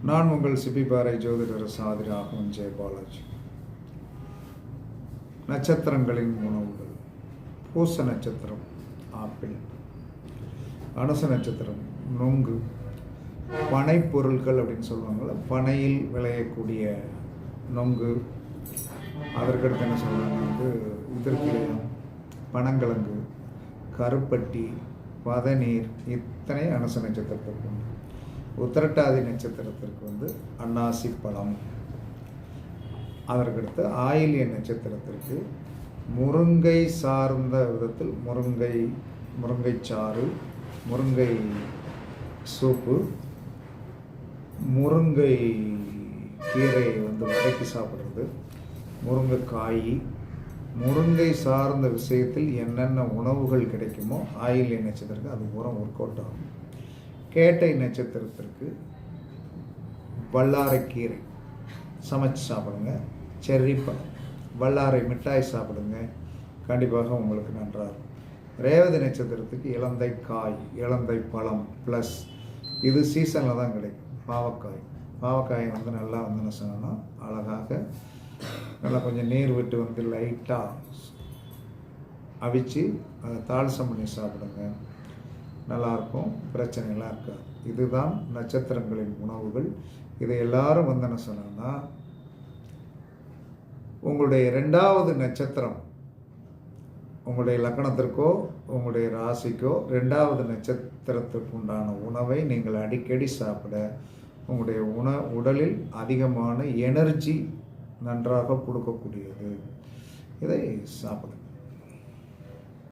நான் உங்கள் சிபிபாறை ஜோதிடர் சாதி ராகவன் ஜெயபாலாஜி. நட்சத்திரங்களின் உணவுகள். பூச நட்சத்திரம் ஆப்பிள், அனுச நட்சத்திரம் நுங்கு, பனை பொருட்கள் அப்படின்னு சொல்லுவாங்கள்ல, பனையில் விளையக்கூடிய நொங்கு, அதற்கடுத்து என்ன சொல்கிறாங்க இதற்கிலையும் பனங்கிழங்கு, கருப்பட்டி, பதநீர், இத்தனை அனுச நட்சத்திரத்திற்கு உண்டு. உத்திரட்டாதி நட்சத்திரத்திற்கு அன்னாசி பழம். அதற்கடுத்து ஆயில்ய நட்சத்திரத்திற்கு முருங்கை சார்ந்த விதத்தில் முருங்கைச்சாறு, முருங்கை சூப்பு, முருங்கை கீரை வதக்கி சாப்பிட்றது, முருங்கைக்காய், முருங்கை சார்ந்த விஷயத்தில் என்னென்ன உணவுகள் கிடைக்குமோ ஆயில்ய நட்சத்திரத்துக்கு அது பூரா ஒர்க் அவுட் ஆகும். கேட்டை நட்சத்திரத்திற்கு வல்லாரைக்கீரை சமைச்சு சாப்பிடுங்க, செர்ரி பழம், வல்லாரை மிட்டாய் சாப்பிடுங்க, கண்டிப்பாக உங்களுக்கு நன்றாக இருக்கும். ரேவதி நட்சத்திரத்துக்கு இலந்தை காய், இலந்தை பழம் ப்ளஸ் இது சீசனில் தான் கிடைக்கும். பாவக்காயை நல்லா என்ன சொன்னால் அழகாக நல்லா கொஞ்சம் நீர் விட்டு லைட்டாக அவிச்சு அதை தாளசம் பண்ணி சாப்பிடுங்க, நல்லாயிருக்கும், பிரச்சனைலாம் இருக்காது. இதுதான் நட்சத்திரங்களின் உணவுகள். இதை எல்லாரும் என்ன சொன்னா உங்களுடைய 2வது நட்சத்திரம் உங்களுடைய லக்னத்திற்கோ உங்களுடைய ராசிக்கோ 2வது நட்சத்திரத்திற்கு உண்டான உணவை நீங்கள் அடிக்கடி சாப்பிட உங்களுடைய உடலில் அதிகமான எனர்ஜி நன்றாக கொடுக்கக்கூடியது. இதை சாப்பிடுங்க.